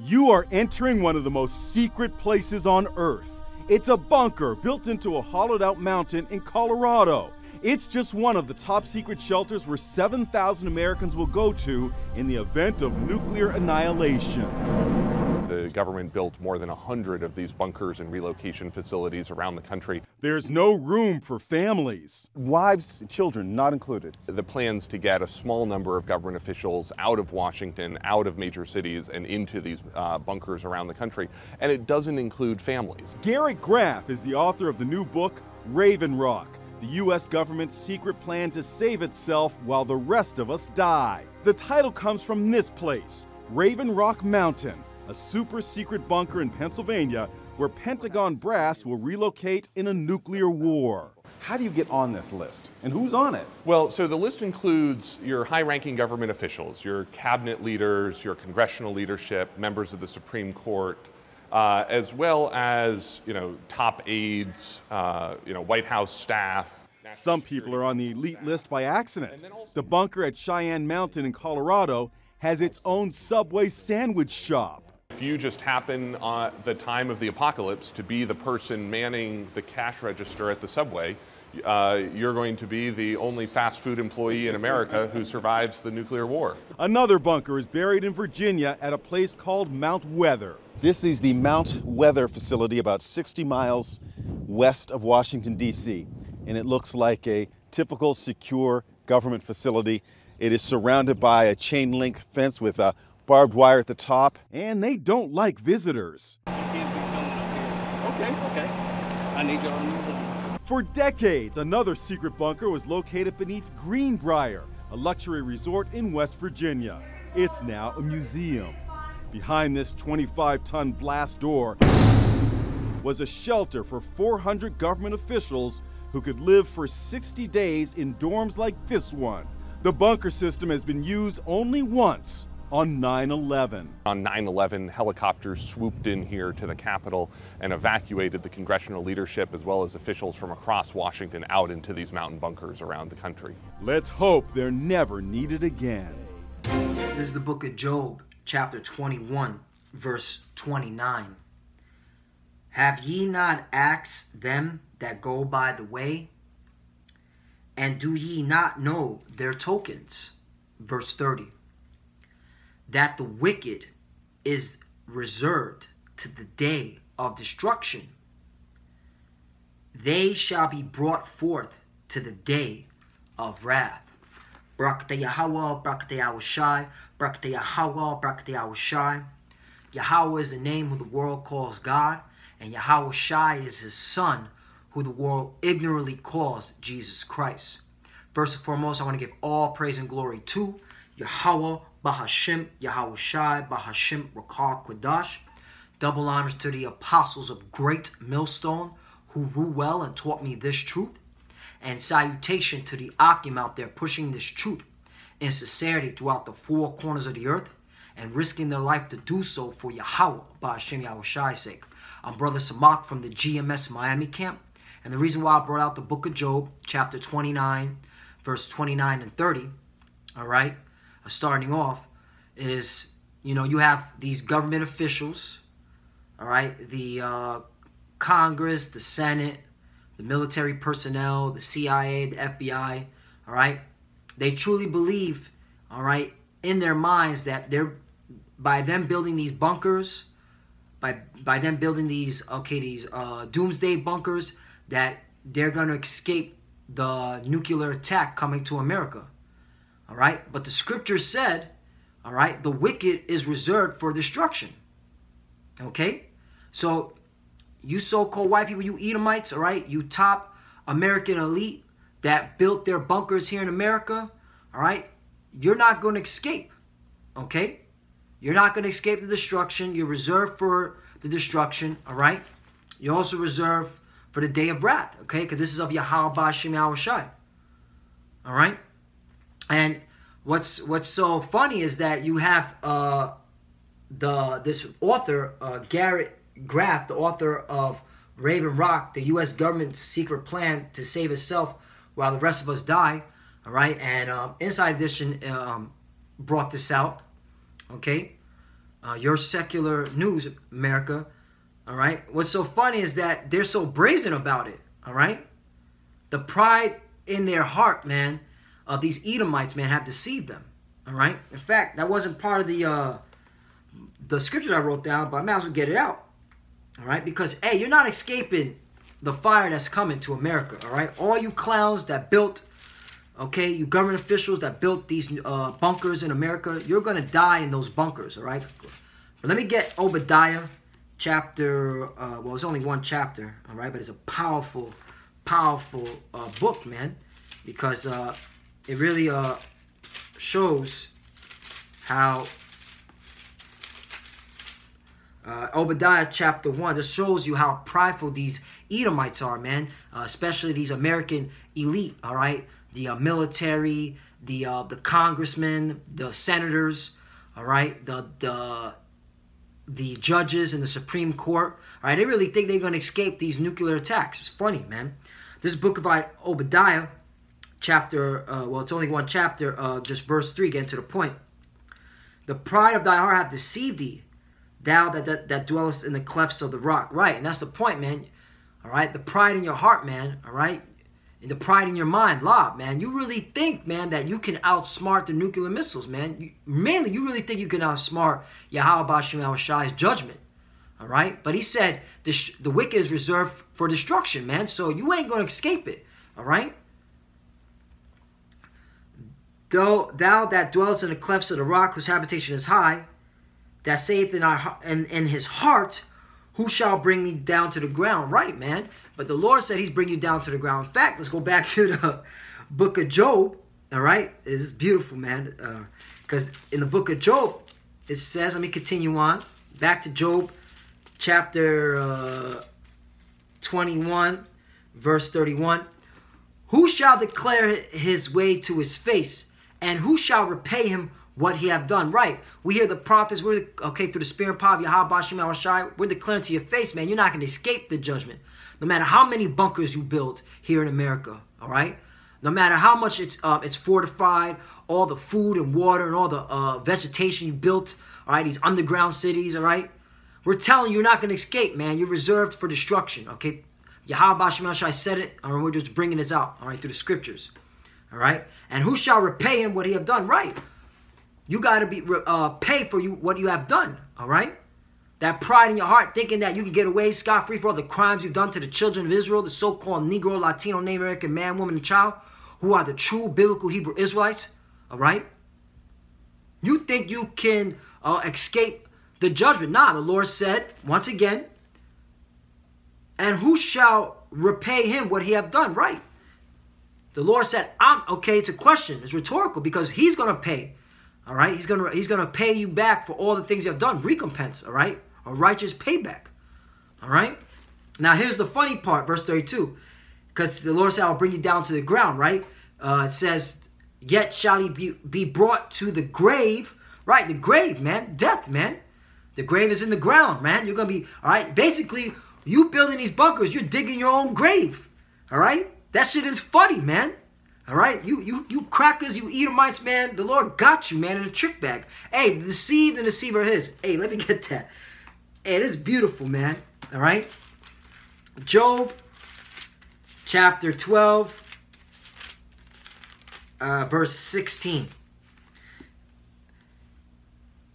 You are entering one of the most secret places on Earth. It's a bunker built into a hollowed-out mountain in Colorado. It's just one of the top secret shelters where 7,000 Americans will go to in the event of nuclear annihilation. The government built more than 100 of these bunkers and relocation facilities around the country. There's no room for families. Wives, children not included. The plans to get a small number of government officials out of Washington, out of major cities, and into these bunkers around the country. And it doesn't include families. Garrett Graff is the author of the new book, Raven Rock, the U.S. government's secret plan to save itself while the rest of us die. The title comes from this place, Raven Rock Mountain, a super secret bunker in Pennsylvania where Pentagon brass will relocate in a nuclear war. How do you get on this list? And who's on it? Well, so the list includes your high-ranking government officials, your cabinet leaders, your congressional leadership, members of the Supreme Court, as well as, top aides, White House staff. Some people are on the elite list by accident. The bunker at Cheyenne Mountain in Colorado has its own Subway sandwich shop. If you just happen at the time of the apocalypse to be the person manning the cash register at the Subway, you're going to be the only fast food employee in America who survives the nuclear war. Another bunker is buried in Virginia at a place called Mount Weather. This is the Mount Weather facility about 60 miles west of Washington, D.C. And it looks like a typical secure government facility. It is surrounded by a chain link fence with a barbed wire at the top. And they don't like visitors. Okay. I need your own. For decades, another secret bunker was located beneath Greenbrier, a luxury resort in West Virginia. It's now a museum. Behind this 25-ton blast door was a shelter for 400 government officials who could live for 60 days in dorms like this one. The bunker system has been used only once, on 9/11. On 9/11, helicopters swooped in here to the Capitol and evacuated the congressional leadership as well as officials from across Washington out into these mountain bunkers around the country. Let's hope they're never needed again. This is the book of Job, chapter 21, verse 29. Have ye not asked them that go by the way? And do ye not know their tokens? Verse 30. That the wicked is reserved to the day of destruction. They shall be brought forth to the day of wrath. Barakatah Yahweh, Barakatah Yahushai, Barakatah Yahweh, Barakatah Yahushai. Yahweh is the name who the world calls God, and Yahushai is his son, who the world ignorantly calls Jesus Christ. First and foremost, I want to give all praise and glory to Yahweh, Bahashim, Yahushai, Bahashim, Rakah, Quadash. Double honors to the apostles of Great Millstone, who rule well and taught me this truth. And salutation to the Akim out there pushing this truth in sincerity throughout the four corners of the earth and risking their life to do so for Yahweh, Bahashim, Yahushai's sake. I'm Brother Samak from the GMS Miami camp. And the reason why I brought out the book of Job, chapter 29, verse 29 and 30, all right, starting off, is, you have these government officials, all right, the Congress, the Senate, the military personnel, the CIA, the FBI, all right, they truly believe, all right, in their minds that by them building these bunkers, by them building these doomsday bunkers, that they're going to escape the nuclear attack coming to America. All right. But the scripture said, all right, the wicked is reserved for destruction. OK, so you so-called white people, you Edomites, all right, you top American elite that built their bunkers here in America. All right. You're not going to escape. OK, you're not going to escape the destruction. You're reserved for the destruction. All right. You're also reserved for the day of wrath, okay? Because this is of Yahweh Bashim Yahushai. All right? And what's so funny is that you have this author, Garrett Graff, the author of Raven Rock, the U.S. government's secret plan to save itself while the rest of us die. All right? And Inside Edition brought this out, okay? your secular news, America. All right. What's so funny is that they're so brazen about it. All right. The pride in their heart, man, of these Edomites, man, have deceived them. All right. In fact, that wasn't part of the scriptures I wrote down, but I might as well get it out. All right. Because, hey, you're not escaping the fire that's coming to America. All right. All you clowns that built, okay, you government officials that built these bunkers in America, you're going to die in those bunkers. All right. But let me get Obadiah chapter, well, it's only one chapter. All right. But it's a powerful, powerful book, man, because it really shows how Obadiah chapter 1 just shows you how prideful these Edomites are, man, especially these American elite, all right, the military, the congressmen, the senators, all right, the judges in the Supreme Court, all right, they really think they're going to escape these nuclear attacks. It's funny, man. This book of Obadiah, chapter, well, it's only one chapter, just verse 3, getting to the point. The pride of thy heart hath deceived thee, thou that dwellest in the clefts of the rock. Right, and that's the point, man. All right, the pride in your heart, man, all right, and the pride in your mind, Lob, man. You really think, man, that you can outsmart the nuclear missiles, man. Mainly, you really think you can outsmart Yahweh Bashim Al-Shai's judgment. All right, but he said the wicked is reserved for destruction, man. So you ain't going to escape it. All right. Though thou that dwellest in the clefts of the rock, whose habitation is high, that saith in his heart, who shall bring me down to the ground? Right, man. But the Lord said he's bringing you down to the ground. In fact, let's go back to the book of Job. All right, it's beautiful, man. Because in the book of Job, it says, let me continue on. Back to Job. Chapter 21, verse 31. Who shall declare his way to his face, and who shall repay him what he have done? Right. We hear the prophets, through the spirit and power of Yahweh Bashim Al-Shai, we're declaring to your face, man, you're not going to escape the judgment. No matter how many bunkers you build here in America, all right? No matter how much it's fortified, all the food and water and all the vegetation you built, all right, these underground cities, all right? We're telling you, you're not going to escape, man. You're reserved for destruction, okay? Yahweh Bashim Al-Shai said it, and we're just bringing this out, all right, through the scriptures, all right? And who shall repay him what he have done? Right. You got to be pay for what you have done, all right? That pride in your heart, thinking that you can get away scot-free for all the crimes you've done to the children of Israel, the so-called Negro, Latino, Native American man, woman, and child, who are the true biblical Hebrew Israelites, all right? You think you can escape the judgment. Nah, the Lord said, once again, and who shall repay him what he have done? Right. The Lord said, okay, it's a question. It's rhetorical because he's going to pay. All right. He's going to pay you back for all the things you have done. Recompense. All right. A righteous payback. All right. Now, here's the funny part, verse 32. Because the Lord said, I'll bring you down to the ground, right? It says, yet shall he be brought to the grave. Right. The grave, man. Death, man. The grave is in the ground, man. You're going to be, all right. Basically, you building these bunkers, you're digging your own grave. All right. That shit is funny, man. All right, you crackers, you Edomites, man. The Lord got you, man, in a trick bag. Hey, the deceived and deceiver are his. Hey, let me get that. Hey, this is beautiful, man. All right. Job, chapter 12, verse 16.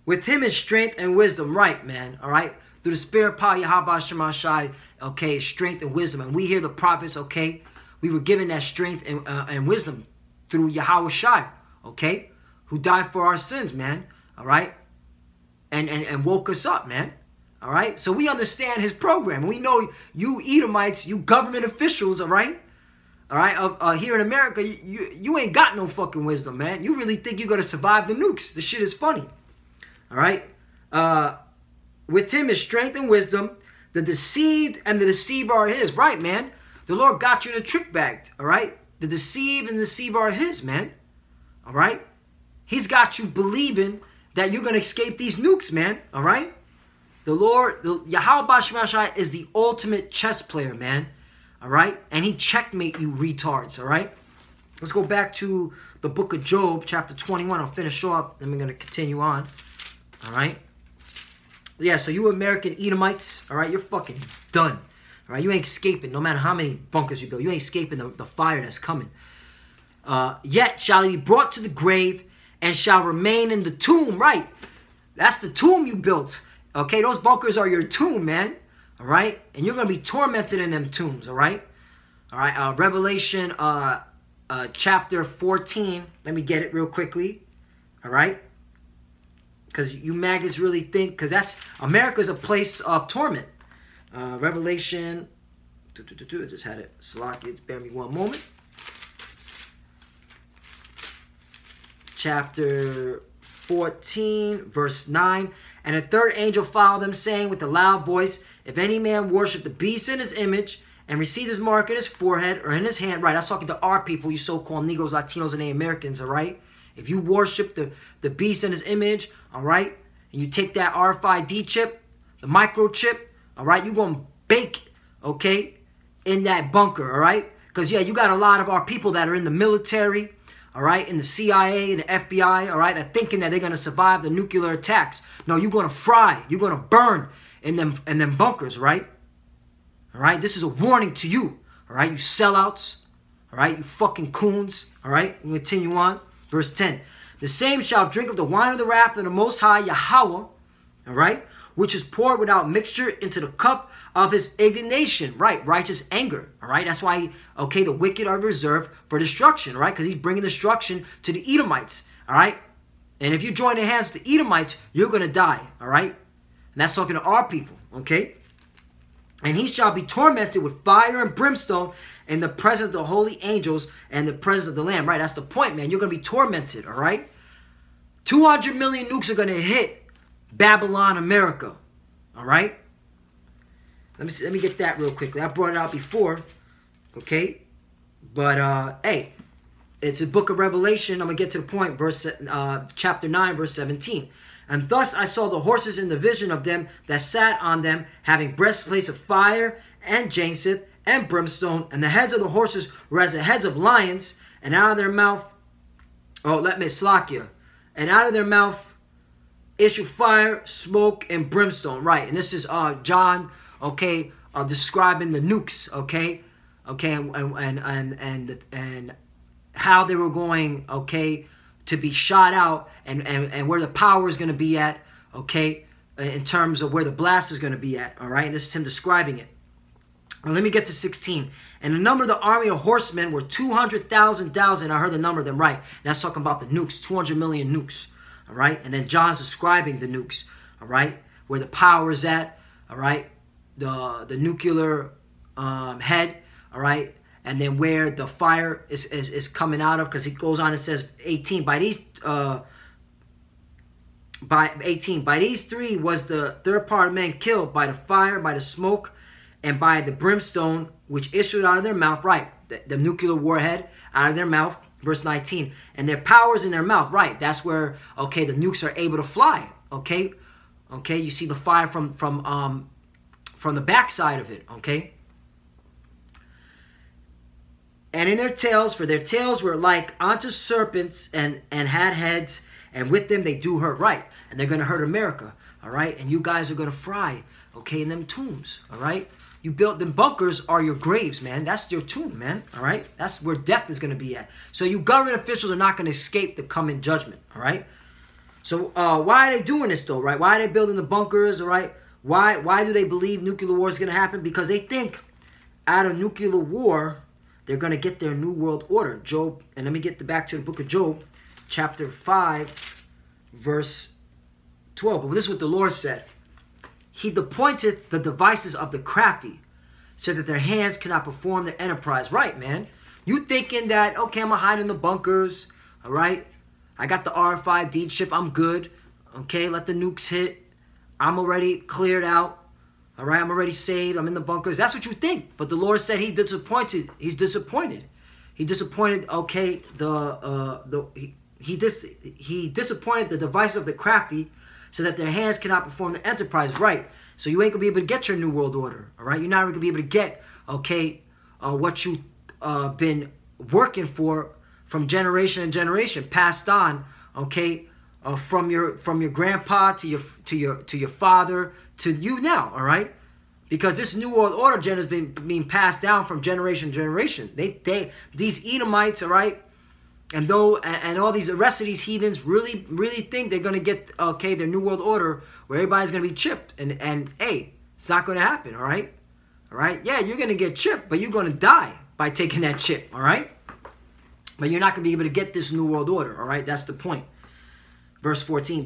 With him is strength and wisdom, right, man. All right. Through the spirit, power, Yahweh Shema Shai, okay, strength and wisdom. And we hear the prophets, okay. We were given that strength and wisdom through Yahweh Shai, okay, who died for our sins, man, all right, and woke us up, man, all right. So we understand his program. We know you Edomites, you government officials, all right, here in America, you ain't got no fucking wisdom, man. You really think you're going to survive the nukes. The shit is funny, all right. With him is strength and wisdom. The deceived and the deceiver are his, right, man. The Lord got you in a trick bag, all right? The deceived and the deceiver are his, man, all right? He's got you believing that you're going to escape these nukes, man, all right? The Lord, Yahweh Bashim Shai is the ultimate chess player, man, all right? And he checkmate you retards, all right? Let's go back to the book of Job, chapter 21. I'll finish off, then we're going to continue on, all right? Yeah, so you American Edomites, all right, you're fucking done. All right, you ain't escaping no matter how many bunkers you build. You ain't escaping the fire that's coming. Yet shall he be brought to the grave and shall remain in the tomb. Right, that's the tomb you built. Okay, those bunkers are your tomb, man. All right, and you're going to be tormented in them tombs, all right? All right, Revelation chapter 14. Let me get it real quickly, all right? Because you maggots really think, because that's, America's a place of torment. Revelation, I just had it, Salakia, bear me one moment. Chapter 14, verse 9. And a third angel followed them, saying with a loud voice, if any man worship the beast in his image and receive his mark in his forehead or in his hand, right, that's talking to our people, you so-called Negroes, Latinos, and Americans, all right? If you worship the beast in his image, all right, and you take that RFID chip, the microchip, all right, you're going to bake, okay, in that bunker, all right? Because, yeah, you got a lot of our people that are in the military, all right, in the CIA and the FBI, all right, that thinking that they're going to survive the nuclear attacks. No, you're going to fry. You're going to burn in them bunkers, right? All right, this is a warning to you, all right, you sellouts, all right, you fucking coons, all right? We continue on. Verse 10. The same shall drink of the wine of the wrath of the Most High Yahweh, all right, which is poured without mixture into the cup of his indignation, right, righteous anger, all right? That's why, okay, the wicked are reserved for destruction, right, because he's bringing destruction to the Edomites, all right? And if you join your hands with the Edomites, you're going to die, all right? And that's talking to our people, okay? And he shall be tormented with fire and brimstone in the presence of the holy angels and the presence of the Lamb, right? That's the point, man. You're going to be tormented, all right? 200 million nukes are going to hit Babylon, America, all right? Let me get that real quickly. I brought it out before, okay? But, hey, it's a book of Revelation. I'm going to get to the point, chapter 9, verse 17. And thus I saw the horses in the vision of them that sat on them, having breastplates of fire and jacinth and brimstone, and the heads of the horses were as the heads of lions, and out of their mouth, and out of their mouth issue fire, smoke, and brimstone. Right, and this is John, okay, describing the nukes, okay, and how they were going, okay, to be shot out, and where the power is going to be at, okay, in terms of where the blast is going to be at, all right? And this is him describing it. Well, let me get to 16. And the number of the army of horsemen were 200,000. I heard the number of them right. And that's talking about the nukes, 200 million nukes, all right? And then John's describing the nukes, all right, where the power is at, all right, the nuclear head, all right, and then where the fire is coming out of, because he goes on and says 18. By these three was the third part of men killed, by the fire, by the smoke, and by the brimstone which issued out of their mouth. Right, the nuclear warhead out of their mouth. Verse 19. And their powers in their mouth. Right, that's where, okay, the nukes are able to fly. Okay, you see the fire from the backside of it. Okay. And in their tails, for their tails were like unto serpents and had heads, and with them they do hurt, right? And they're going to hurt America, all right? And you guys are going to fry, okay, in them tombs, all right? You built them bunkers are your graves, man. That's your tomb, man, all right? That's where death is going to be at. So you government officials are not going to escape the coming judgment, all right? So why are they doing this, though, right? Why are they building the bunkers, all right? Why do they believe nuclear war is going to happen? Because they think out of nuclear war, they're going to get their new world order. Job, and let me get back to the book of Job, chapter 5, verse 12. But this is what the Lord said. He appointed the devices of the crafty, so that their hands cannot perform their enterprise. Right, man. You thinking that, okay, I'm going to hide in the bunkers, all right? I got the RFID chip, I'm good. Okay, let the nukes hit. I'm already cleared out. All right, I'm already saved. I'm in the bunkers. That's what you think. But the Lord said He's disappointed. He's disappointed. He disappointed. Okay, He disappointed the device of the crafty, so that their hands cannot perform the enterprise. Right. So you ain't gonna be able to get your new world order. All right. You're not gonna be able to get, okay, what you been working for from generation and generation, passed on. Okay, from your grandpa to your father to you now, all right? Because this New World Order agenda has been being passed down from generation to generation. These Edomites, all right, and all these the rest of these heathens really think they're gonna get their New World Order where everybody's gonna be chipped, and hey, it's not gonna happen, all right? All right, yeah, you're gonna get chipped, but you're gonna die by taking that chip, all right? But you're not gonna be able to get this New World Order, all right? That's the point. Verse 14,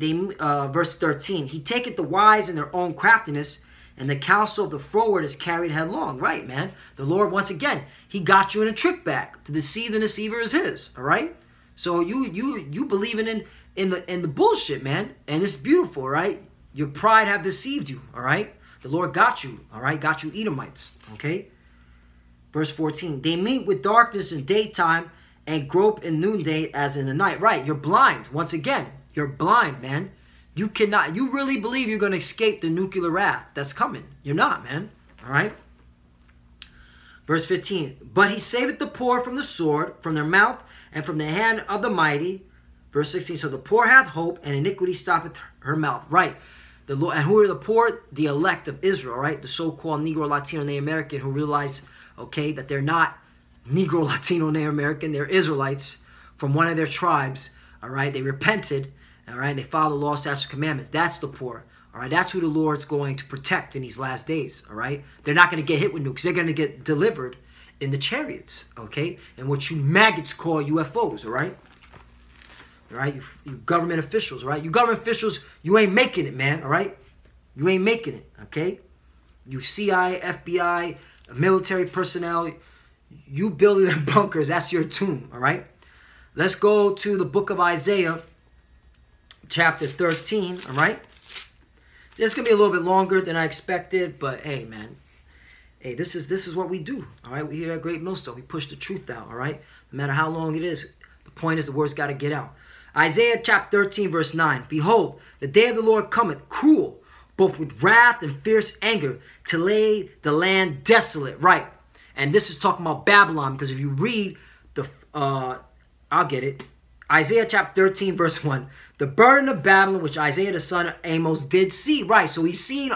verse 13, he taketh the wise in their own craftiness, and the counsel of the froward is carried headlong. Right, man. The Lord, once again, he got you in a trick bag. To deceive the deceiver is his, all right? So you believing in the bullshit, man. And it's beautiful, right? Your pride have deceived you, all right? The Lord got you, all right? Got you Edomites, okay? Verse 14, they meet with darkness in daytime and grope in noonday as in the night. Right, you're blind. Once again, you're blind, man. You cannot, you really believe you're going to escape the nuclear wrath that's coming. You're not, man. All right? Verse 15. But he saveth the poor from the sword, from their mouth, and from the hand of the mighty. Verse 16. So the poor hath hope, and iniquity stoppeth her mouth. Right. The Lord, and who are the poor? The elect of Israel, right? The so-called Negro, Latino, Native American who realize, okay, that they're not Negro, Latino, Native American. They're Israelites from one of their tribes. All right? They repented. All right, they follow the law, statutes, and commandments. That's the poor. All right, that's who the Lord's going to protect in these last days. All right, they're not going to get hit with nukes. They're going to get delivered in the chariots. Okay, and what you maggots call UFOs. All right, you government officials. All right, you government officials, you ain't making it, man. All right, you ain't making it. Okay, you CIA, FBI, military personnel, you building them bunkers. That's your tomb. All right, let's go to the book of Isaiah. Chapter 13, all right? It's going to be a little bit longer than I expected, but hey, man. Hey, this is what we do, all right? We here at Great Millstone. We push the truth out, all right? No matter how long it is, the point is the word's got to get out. Isaiah chapter 13, verse 9. Behold, the day of the Lord cometh, cruel, both with wrath and fierce anger, to lay the land desolate, right? And this is talking about Babylon, because if you read the, I'll get it. Isaiah chapter 13, verse 1. The burden of Babylon, which Isaiah the son of Amos did see. Right, so he's seen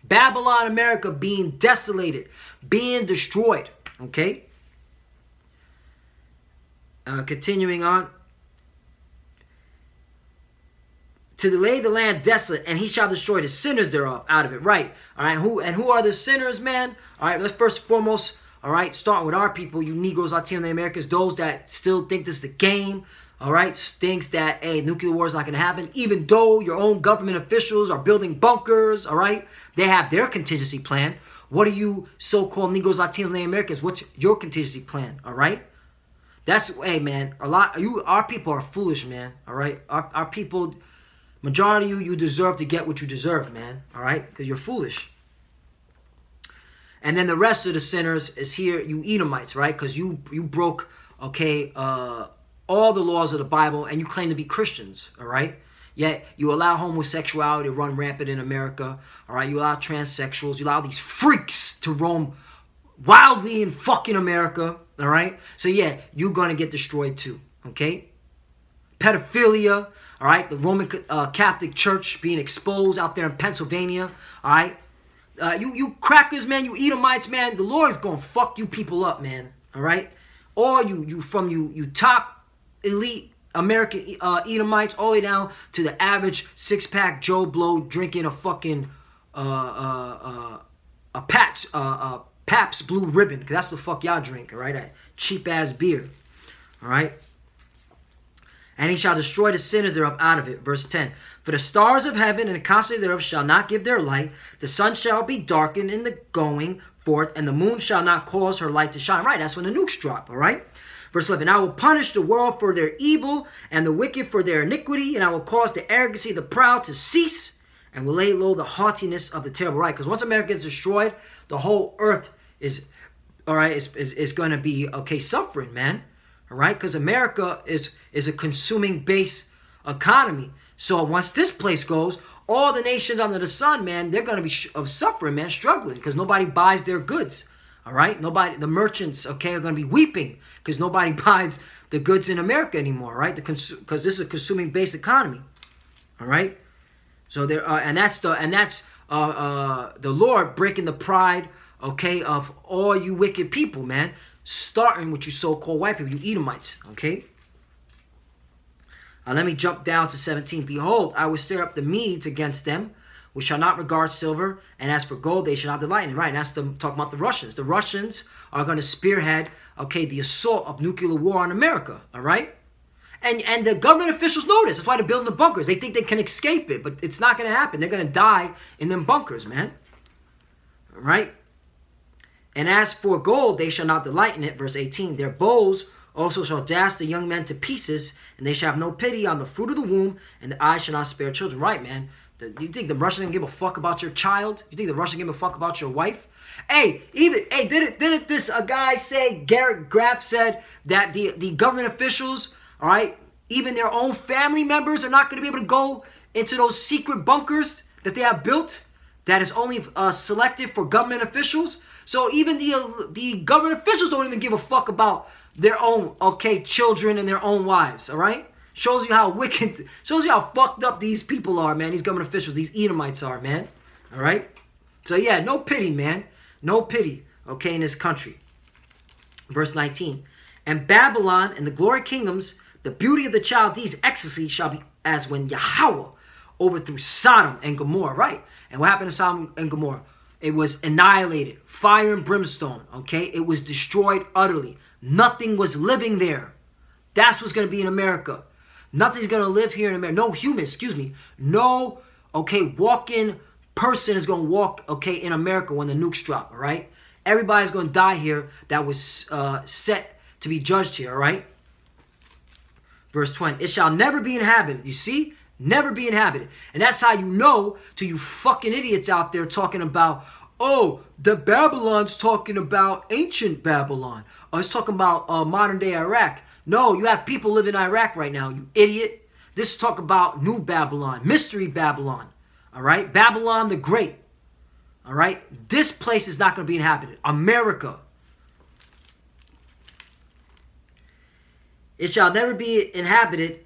Babylon, America being desolated, being destroyed. Okay? Continuing on. To lay the land desolate, and he shall destroy the sinners thereof out of it. Right. All right, who are the sinners, man? All right, let's first and foremost, all right, start with our people, you Negroes, Latino Americans, those that still think this is the game. All right, thinks that, hey, nuclear war is not going to happen, even though your own government officials are building bunkers, all right? They have their contingency plan. What are you so-called Negroes, Latinos, and Americans? What's your contingency plan, all right? That's, hey, man, our people are foolish, man, all right? Our people, majority of you deserve to get what you deserve, man, all right? Because you're foolish. And then the rest of the sinners is here, you Edomites, right? Because you broke, okay, all the laws of the Bible, and you claim to be Christians, all right? Yet you allow homosexuality to run rampant in America, all right? You allow transsexuals, you allow these freaks to roam wildly in fucking America, all right? So yeah, you're going to get destroyed too, okay? Pedophilia, all right? The Roman Catholic Church being exposed out there in Pennsylvania, all right? You crackers, man, you Edomites, man, the Lord's going to fuck you people up, man, all right? Or you top elite American Edomites all the way down to the average six-pack Joe Blow drinking a fucking Pabst Blue Ribbon, because that's what the fuck y'all drink, all right? That cheap-ass beer, all right? And he shall destroy the sinners thereof out of it. Verse 10. For the stars of heaven and the constellations thereof shall not give their light. The sun shall be darkened in the going forth, and the moon shall not cause her light to shine. Right, that's when the nukes drop, all right? Verse 11, I will punish the world for their evil and the wicked for their iniquity, and I will cause the arrogancy of the proud to cease, and will lay low the haughtiness of the terrible. Right, because once America is destroyed, the whole earth is, all right, is going to be, okay, suffering, man. All right, because America is a consuming base economy. So once this place goes, all the nations under the sun, man, they're going to be suffering, man, struggling, because nobody buys their goods. All right, the merchants, okay, are going to be weeping because nobody buys the goods in America anymore, right? Because this is a consuming base economy. All right. So there, and that's the Lord breaking the pride, okay, of all you wicked people, man. Starting with you so-called white people, you Edomites, okay. Let me jump down to 17. Behold, I will stir up the Medes against them, which shall not regard silver, and as for gold, they shall not delight in. Right, and that's talking about the Russians. The Russians are going to spearhead, okay, the assault of nuclear war on America, all right? And the government officials know this. That's why they're building the bunkers. They think they can escape it, but it's not going to happen. They're going to die in them bunkers, man. All right? And as for gold, they shall not delight in it. Verse 18, their bows also shall dash the young men to pieces, and they shall have no pity on the fruit of the womb, and the eye shall not spare children. Right, man. You think the Russians gonna give a fuck about your child? You think the Russians give a fuck about your wife? Didn't this guy say, Garrett Graff said that the government officials, all right, even their own family members are not going to be able to go into those secret bunkers that they have built that is only selected for government officials? So even the government officials don't even give a fuck about their own, okay, children and their own wives, all right? Shows you how wicked, shows you how fucked up these people are, man. These government officials, these Edomites are, man. All right? So yeah, no pity, man. No pity, okay, in this country. Verse 19. And Babylon and the glory kingdoms, the beauty of the Chaldees' ecstasy shall be as when Yahweh overthrew Sodom and Gomorrah, right? And what happened to Sodom and Gomorrah? It was annihilated. Fire and brimstone, okay? It was destroyed utterly. Nothing was living there. That's what's going to be in America. Nothing's going to live here in America. No human, excuse me. No, okay, walking person is going to walk, okay, in America when the nukes drop, all right? Everybody's going to die here that was set to be judged here, all right? Verse 20, it shall never be inhabited. You see? Never be inhabited. And that's how you know, to you fucking idiots out there talking about, oh, the Babylon's talking about ancient Babylon. Oh, it's talking about modern day Iraq. No, you have people living in Iraq right now, you idiot. This is talk about new Babylon, mystery Babylon. All right? Babylon the Great. All right? This place is not going to be inhabited. America. It shall never be inhabited,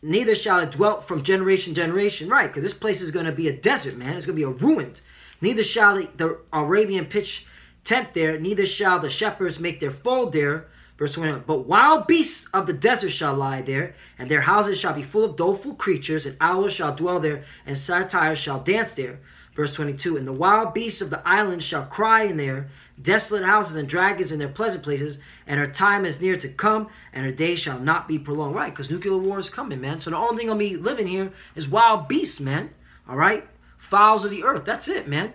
neither shall it dwell from generation to generation. Right, because this place is going to be a desert, man. It's going to be a ruined. Neither shall the Arabian pitch tent there, neither shall the shepherds make their fold there. Verse 21, but wild beasts of the desert shall lie there, and their houses shall be full of doleful creatures, and owls shall dwell there, and satyrs shall dance there. Verse 22, and the wild beasts of the islands shall cry in there, desolate houses and dragons in their pleasant places, and her time is near to come, and her days shall not be prolonged. Right, because nuclear war is coming, man. So the only thing going to be living here is wild beasts, man. All right? Fowls of the earth. That's it, man.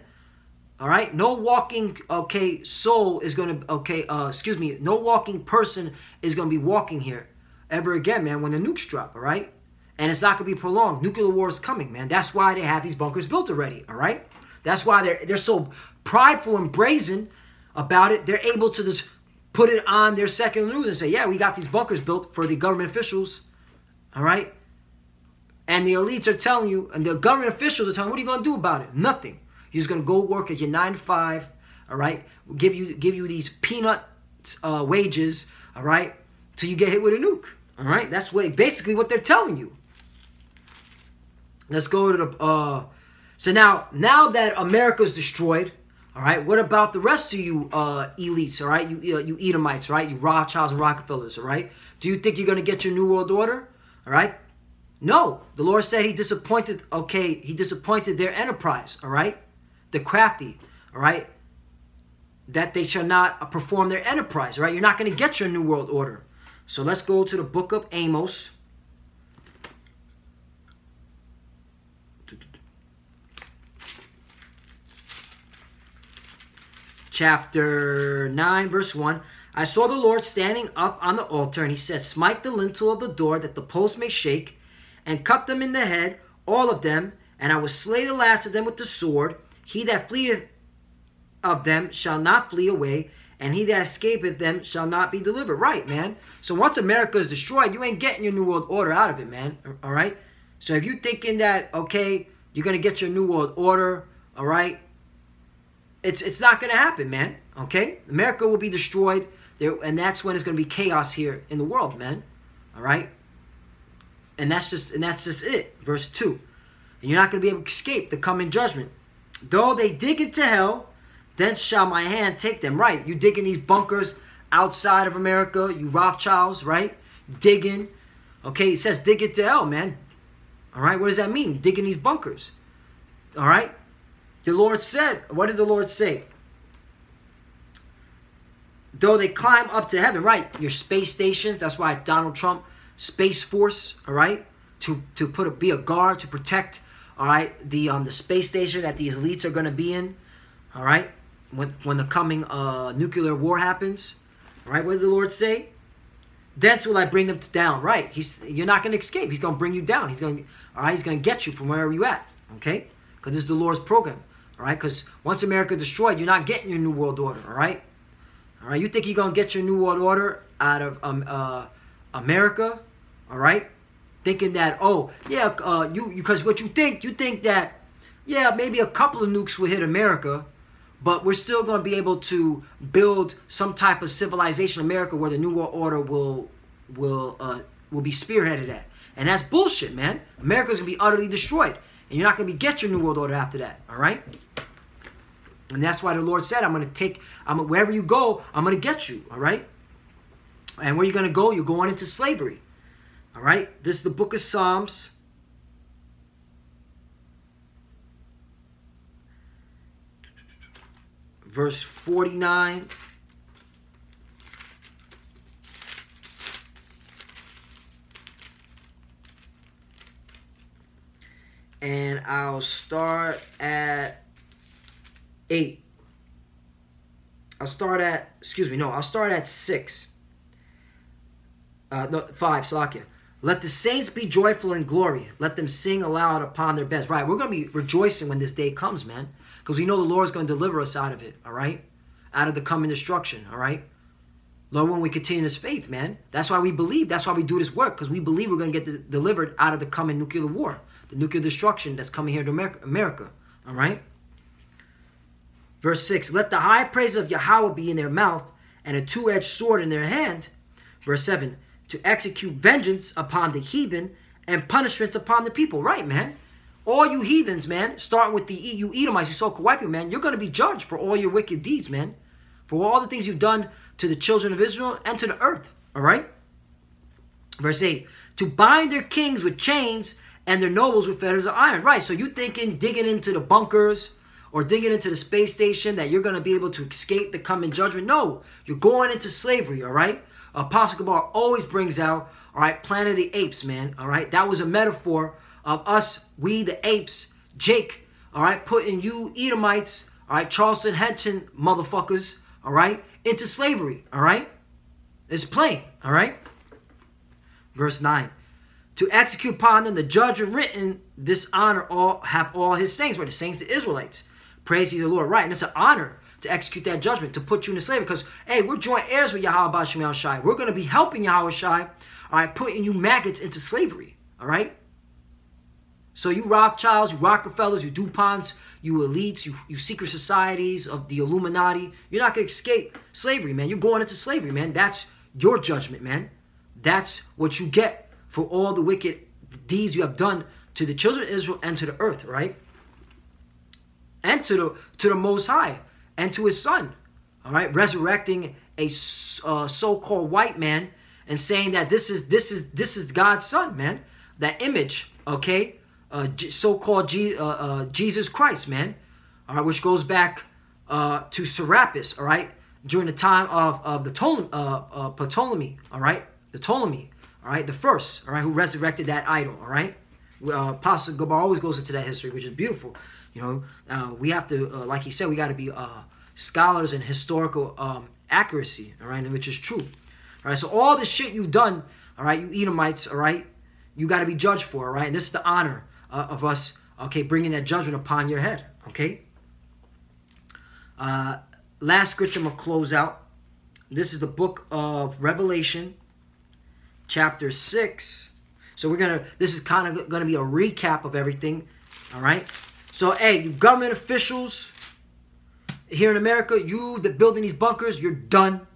All right, no walking, okay, soul is going to, okay, no walking person is going to be walking here ever again, man, when the nukes drop, all right? And it's not going to be prolonged. Nuclear war is coming, man. That's why they have these bunkers built already, all right? That's why they're so prideful and brazen about it. They're able to just put it on their secular news and say, yeah, we got these bunkers built for the government officials, all right? And the elites are telling you, and the government officials are telling you, what are you going to do about it? Nothing. You're just gonna go work at your 9 to 5, all right? We'll give you these peanut wages, all right, till you get hit with a nuke, all right? That's basically what they're telling you. Let's go to the. So now that America's destroyed, all right, what about the rest of you elites, all right? You Edomites, right? You Rothschilds and Rockefellers, all right? Do you think you're gonna get your new world order, all right? No, the Lord said he disappointed their enterprise, all right? The crafty, all right, that they shall not perform their enterprise, all right? You're not going to get your new world order. So let's go to the book of Amos. Chapter 9, verse 1. I saw the Lord standing up on the altar, and he said, smite the lintel of the door, that the post may shake, and cut them in the head, all of them, and I will slay the last of them with the sword. He that fleeth of them shall not flee away, and he that escapeth them shall not be delivered. Right, man. So once America is destroyed, you ain't getting your new world order out of it, man. All right? So if you're thinking that, okay, you're going to get your new world order, all right, it's not going to happen, man. Okay? America will be destroyed, and that's when it's going to be chaos here in the world, man. All right? And that's just it. Verse 2. And you're not going to be able to escape the coming judgment. Though they dig into hell, then shall my hand take them. Right. You dig in these bunkers outside of America. You Rothschilds, right? Digging. Okay, it says dig into hell, man. All right, what does that mean? Dig in these bunkers. All right. The Lord said, what did the Lord say? Though they climb up to heaven, right? Your space stations. That's why Donald Trump, Space Force, all right, to be a guard to protect, all right, the space station that these elites are going to be in, all right, when the coming nuclear war happens, all right. What did the Lord say? Thence will I bring them down, right? You're not going to escape. He's going to bring you down. He's going to get you from wherever you at, okay? Because this is the Lord's program, all right? Because once America is destroyed, you're not getting your new world order, all right? All right, you think you're going to get your new world order out of America, all right? Thinking that, oh, yeah, because what you think that, yeah, maybe a couple of nukes will hit America, but we're still going to be able to build some type of civilization in America where the New World Order will be spearheaded at. And that's bullshit, man. America's going to be utterly destroyed. And you're not going to get your New World Order after that, all right? And that's why the Lord said, wherever you go, I'm going to get you, all right? And where you're going to go, you're going into slavery, all right? This is the book of Psalms. Verse 49. And I'll start at 8. I'll start at 6. No, 5, Salakia. Let the saints be joyful in glory. Let them sing aloud upon their beds. Right, we're going to be rejoicing when this day comes, man. Because we know the Lord's going to deliver us out of it, all right? Out of the coming destruction, all right? Lord, when we continue this faith, man. That's why we believe. That's why we do this work. Because we believe we're going to get delivered out of the coming nuclear war. The nuclear destruction that's coming here to America, all right? Verse 6. Let the high praise of Yahweh be in their mouth and a two-edged sword in their hand. Verse 7. To execute vengeance upon the heathen and punishments upon the people. Right, man? All you heathens, man, starting with you Edomites, you so-called white people, man, you're going to be judged for all your wicked deeds, man. For all the things you've done to the children of Israel and to the earth, all right? Verse 8, to bind their kings with chains and their nobles with fetters of iron. Right, so you thinking digging into the bunkers or digging into the space station that you're going to be able to escape the coming judgment? No, you're going into slavery, all right? Apostle Gabar always brings out, all right, Planet of the Apes, man, all right? That was a metaphor of us, we the apes, Jake, all right, putting you Edomites, all right, Charleston Henson motherfuckers, all right, into slavery, all right? It's plain, all right? Verse 9, to execute upon them the judgment written, dishonor have all his saints, right? The saints, the Israelites. Praise ye the Lord, right? And it's an honor to execute that judgment, to put you into slavery, because, hey, we're joint heirs with Yahweh Ba'ashem Yahushai. We're going to be helping Yahweh Shai, all right, putting you maggots into slavery, all right? So you Rothschilds, you Rockefellers, you DuPonts, you elites, you secret societies of the Illuminati, you're not going to escape slavery, man. You're going into slavery, man. That's your judgment, man. That's what you get for all the wicked deeds you have done to the children of Israel and to the earth, right? And to the Most High and to his son, all right? Resurrecting a so-called white man and saying that this is God's son, man. That image, okay? So-called Jesus Christ, man, all right, which goes back to Serapis, all right, during the time of the Ptolemy, all right, the Ptolemy, all right, the first, all right, who resurrected that idol, all right. Apostle Gabar always goes into that history, which is beautiful. You know, we have to, like he said, we got to be scholars in historical accuracy, all right, which is true. All right, so all the shit you've done, all right, you Edomites, all right, you got to be judged for, all right, and this is the honor of us, okay, bringing that judgment upon your head, okay? Last scripture I'm going to close out. This is the book of Revelation, chapter 6. So this is kind of going to be a recap of everything, all right? So, hey, you government officials here in America, you that building these bunkers, you're done,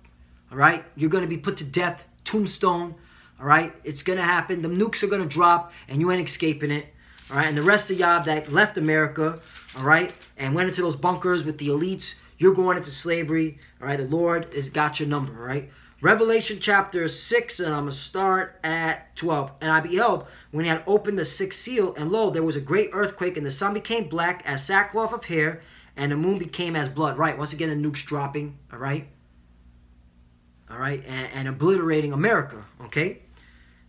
all right? You're going to be put to death, tombstone, All right, it's gonna happen. The nukes are gonna drop, and you ain't escaping it. All right, and the rest of y'all that left America, all right, and went into those bunkers with the elites, you're going into slavery. All right, the Lord has got your number. All right, Revelation chapter 6, and I'm gonna start at 12. And I beheld when he had opened the sixth seal, and lo, there was a great earthquake, and the sun became black as sackcloth of hair, and the moon became as blood. Right, once again, the nukes dropping. All right, and obliterating America. Okay.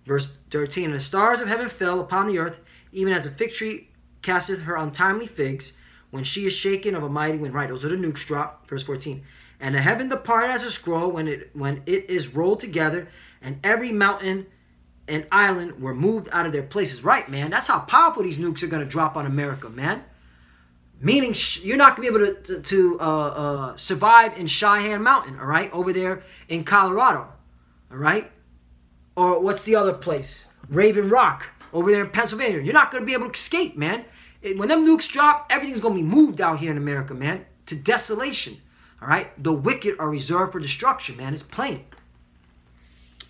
Verse 13, and the stars of heaven fell upon the earth, even as a fig tree casteth her untimely figs, when she is shaken of a mighty wind. Right, those are the nukes drop. Verse 14, and the heaven departed as a scroll when it is rolled together, and every mountain and island were moved out of their places. Right, man, that's how powerful these nukes are going to drop on America, man. Meaning you're not going to be able to survive in Cheyenne Mountain, all right, over there in Colorado, all right? Or what's the other place? Raven Rock, over there in Pennsylvania. You're not going to be able to escape, man. When them nukes drop, everything's going to be moved out here in America, man, to desolation, all right? The wicked are reserved for destruction, man. It's plain.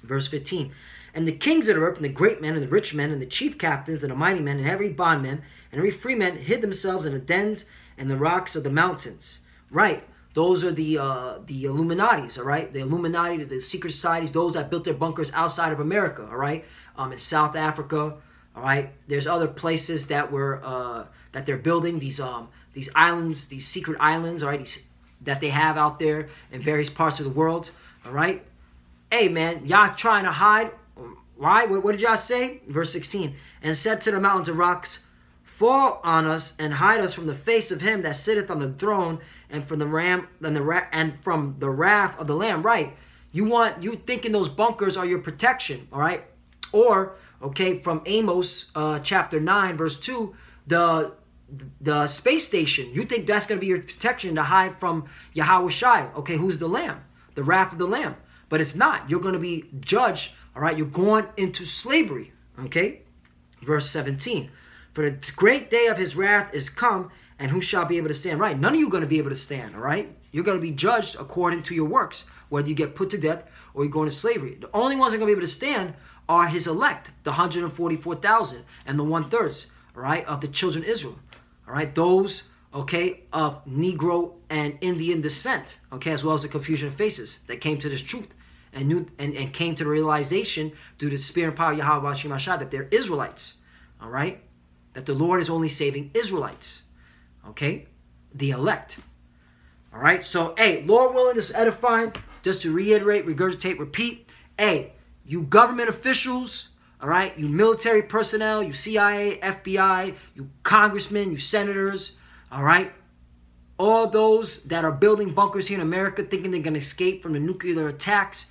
Verse 15, and the kings of the earth, and the great men, and the rich men, and the chief captains, and the mighty men, and every bondman, and every free man hid themselves in the dens and the rocks of the mountains. Right. Those are the Illuminatis, all right? The Illuminati, the secret societies, those that built their bunkers outside of America, all right? In South Africa, all right? There's other places that were that they're building these islands, these secret islands, all right? That they have out there in various parts of the world, all right? Hey, man, y'all trying to hide? Why? What did y'all say? Verse 16, and said to the mountains and rocks, fall on us and hide us from the face of him that sitteth on the throne, and from the from the wrath of the Lamb. Right? You thinking those bunkers are your protection, all right? Or okay, from Amos chapter 9 verse 2, the space station. You think that's gonna be your protection to hide from Yahweh Shai? Okay, who's the Lamb? The wrath of the Lamb. But it's not. You're gonna be judged. All right, you're going into slavery. Okay, verse 17. For the great day of his wrath is come, and who shall be able to stand? Right, none of you are going to be able to stand, all right? You're going to be judged according to your works, whether you get put to death or you go into slavery. The only ones that are going to be able to stand are his elect, the 144,000 and the 1/3, all right, of the children of Israel, all right? Those, okay, of Negro and Indian descent, okay, as well as the Confucian faces that came to this truth and knew and came to the realization through the spirit and power of Yahweh Hashem Ashad that they're Israelites, all right? That the Lord is only saving Israelites, okay? The elect, all right? So, hey, Lord willing, this is edifying. Just to reiterate, regurgitate, repeat. Hey, you government officials, all right? You military personnel, you CIA, FBI, you congressmen, you senators, all right? All those that are building bunkers here in America thinking they're going to escape from the nuclear attacks,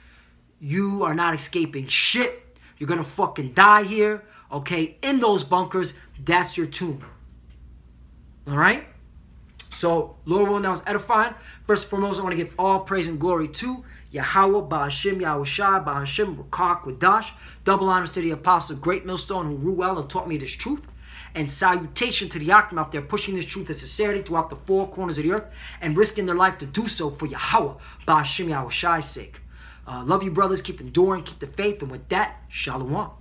you are not escaping shit. You're going to fucking die here, okay? In those bunkers, that's your tomb. All right? So, Lord willing, that was edifying. First and foremost, I want to give all praise and glory to Yahweh, Ba'ashim, Yahweh Shai, Ba'ashim, Rakak, Quadash. Double honors to the apostle, Great Millstone, who ruled well and taught me this truth. And salutation to the Akim out there pushing this truth and sincerity throughout the four corners of the earth and risking their life to do so for Yahweh, Ba'ashim, Yahweh Shai's sake. Love you, brothers. Keep enduring, keep the faith. And with that, Shalom.